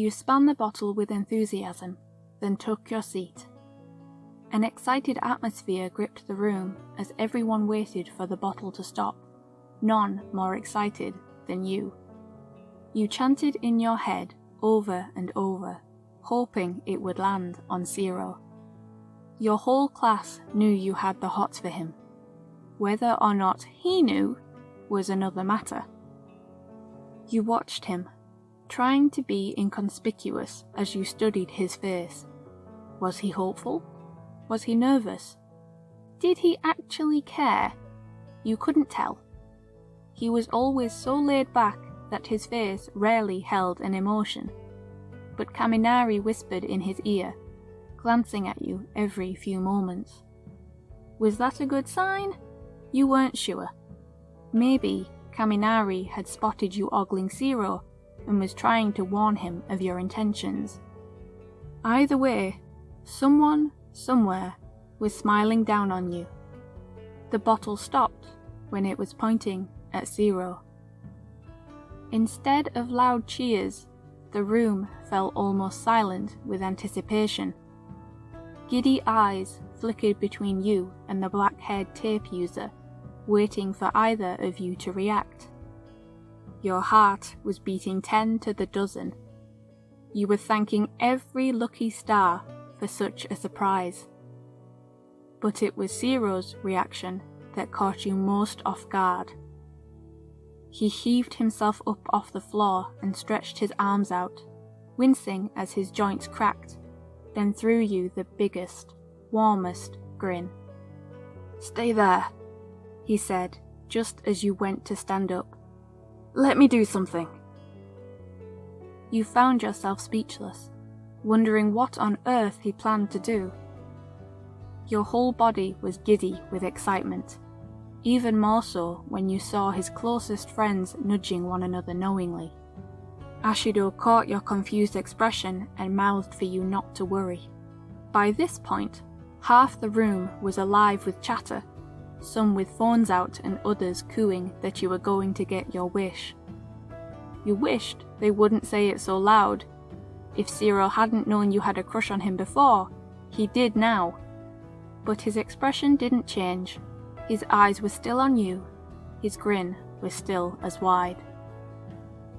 You spun the bottle with enthusiasm, then took your seat. An excited atmosphere gripped the room as everyone waited for the bottle to stop, none more excited than you. You chanted in your head over and over, hoping it would land on Sero. Your whole class knew you had the hots for him. Whether or not he knew was another matter. You watched him, trying to be inconspicuous as you studied his face. Was he hopeful? Was he nervous? Did he actually care? You couldn't tell. He was always so laid back that his face rarely held an emotion. But Kaminari whispered in his ear, glancing at you every few moments. Was that a good sign? You weren't sure. Maybe Kaminari had spotted you ogling Sero and was trying to warn him of your intentions. Either way, someone, somewhere, was smiling down on you. The bottle stopped when it was pointing at Sero. Instead of loud cheers, the room fell almost silent with anticipation. Giddy eyes flickered between you and the black-haired tape user, waiting for either of you to react. Your heart was beating 10 to the dozen. You were thanking every lucky star for such a surprise. But it was Sero's reaction that caught you most off guard. He heaved himself up off the floor and stretched his arms out, wincing as his joints cracked, then threw you the biggest, warmest grin. "Stay there," he said, just as you went to stand up. "Let me do something." You found yourself speechless, wondering what on earth he planned to do. Your whole body was giddy with excitement, even more so when you saw his closest friends nudging one another knowingly. Ashido caught your confused expression and mouthed for you not to worry. By this point, half the room was alive with chatter, some with phones out and others cooing that you were going to get your wish. You wished they wouldn't say it so loud. If Sero hadn't known you had a crush on him before, he did now. But his expression didn't change. His eyes were still on you. His grin was still as wide.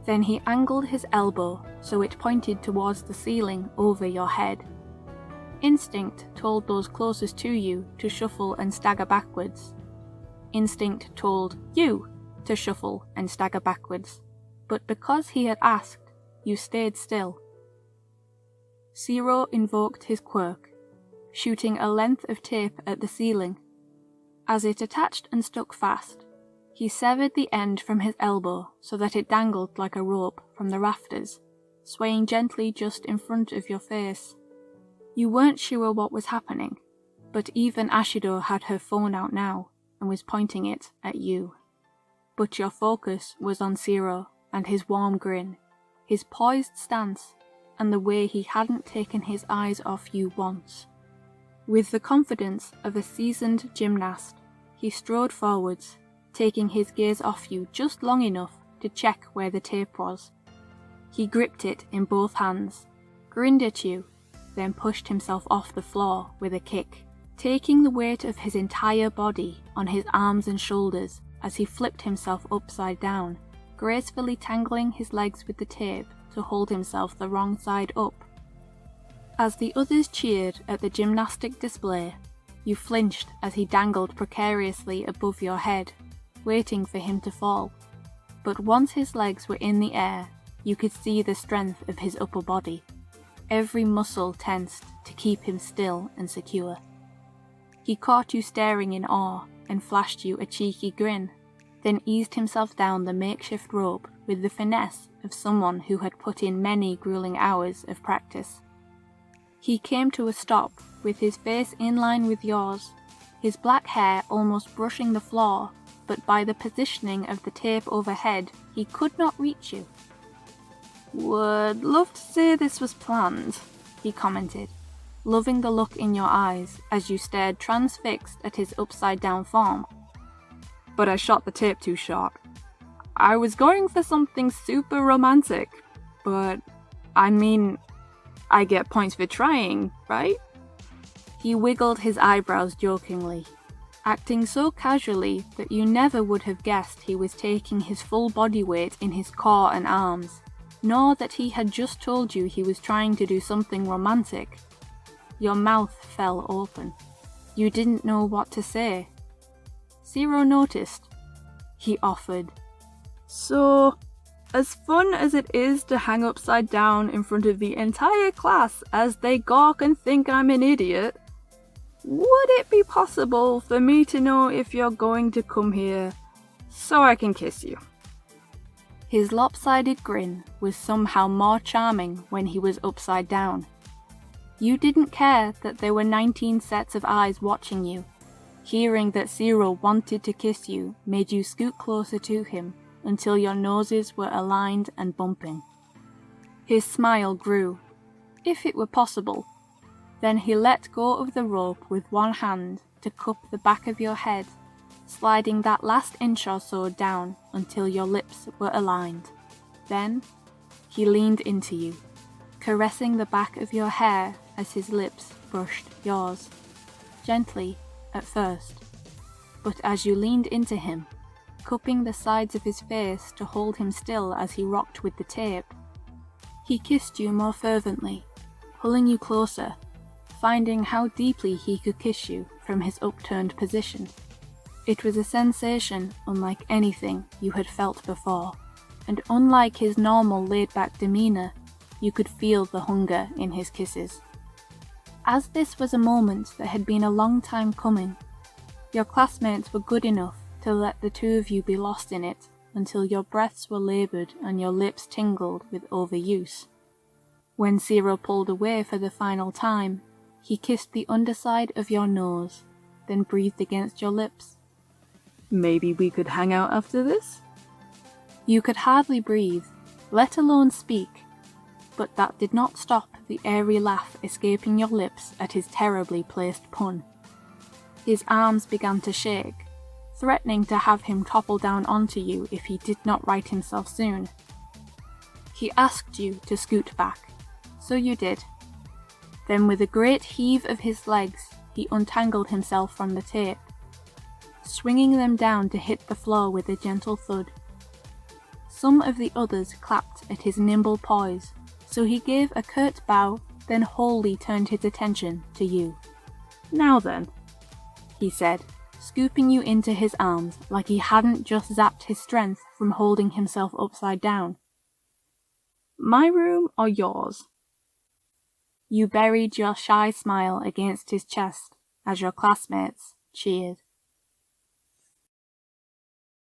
Then he angled his elbow so it pointed towards the ceiling over your head. Instinct told those closest to you to shuffle and stagger backwards. Instinct told you to shuffle and stagger backwards. But because he had asked, you stayed still. Sero invoked his quirk, shooting a length of tape at the ceiling. As it attached and stuck fast, he severed the end from his elbow so that it dangled like a rope from the rafters, swaying gently just in front of your face. You weren't sure what was happening, but even Ashido had her phone out now and was pointing it at you. But your focus was on Sero and his warm grin, his poised stance, and the way he hadn't taken his eyes off you once. With the confidence of a seasoned gymnast, he strode forwards, taking his gaze off you just long enough to check where the tape was. He gripped it in both hands, grinned at you, then pushed himself off the floor with a kick, taking the weight of his entire body on his arms and shoulders as he flipped himself upside down, gracefully tangling his legs with the tape to hold himself the wrong side up. As the others cheered at the gymnastic display, you flinched as he dangled precariously above your head, waiting for him to fall. But once his legs were in the air, you could see the strength of his upper body. Every muscle tensed to keep him still and secure. He caught you staring in awe and flashed you a cheeky grin, then eased himself down the makeshift rope with the finesse of someone who had put in many grueling hours of practice. He came to a stop with his face in line with yours, his black hair almost brushing the floor, but by the positioning of the tape overhead, he could not reach you. "Would love to say this was planned," he commented, loving the look in your eyes as you stared transfixed at his upside-down form. "But I shot the tape too short. I was going for something super romantic, but I mean, I get points for trying, right? He wiggled his eyebrows jokingly, acting so casually that you never would have guessed he was taking his full body weight in his core and arms, nor that he had just told you he was trying to do something romantic. Your mouth fell open. You didn't know what to say. Sero noticed. He offered, "So, as fun as it is to hang upside down in front of the entire class as they gawk and think I'm an idiot, would it be possible for me to know if you're going to come here so I can kiss you?" His lopsided grin was somehow more charming when he was upside down. You didn't care that there were 19 sets of eyes watching you. Hearing that Sero wanted to kiss you made you scoot closer to him until your noses were aligned and bumping. His smile grew, if it were possible. Then he let go of the rope with one hand to cup the back of your head, sliding that last inch or so down until your lips were aligned. Then he leaned into you, caressing the back of your hair as his lips brushed yours. Gently at first, but as you leaned into him, cupping the sides of his face to hold him still as he rocked with the tape, he kissed you more fervently, pulling you closer, finding how deeply he could kiss you from his upturned position. It was a sensation unlike anything you had felt before, and unlike his normal laid-back demeanor, you could feel the hunger in his kisses. As this was a moment that had been a long time coming, your classmates were good enough to let the two of you be lost in it until your breaths were labored and your lips tingled with overuse. When Sero pulled away for the final time, he kissed the underside of your nose, then breathed against your lips. "Maybe we could hang out after this?" You could hardly breathe, let alone speak, but that did not stop the airy laugh escaping your lips at his terribly placed pun. His arms began to shake, threatening to have him topple down onto you if he did not right himself soon. He asked you to scoot back, so you did. Then with a great heave of his legs, he untangled himself from the tape, swinging them down to hit the floor with a gentle thud. Some of the others clapped at his nimble poise, so he gave a curt bow, then wholly turned his attention to you. "Now then," he said, scooping you into his arms like he hadn't just zapped his strength from holding himself upside down. "My room or yours?" You buried your shy smile against his chest as your classmates cheered.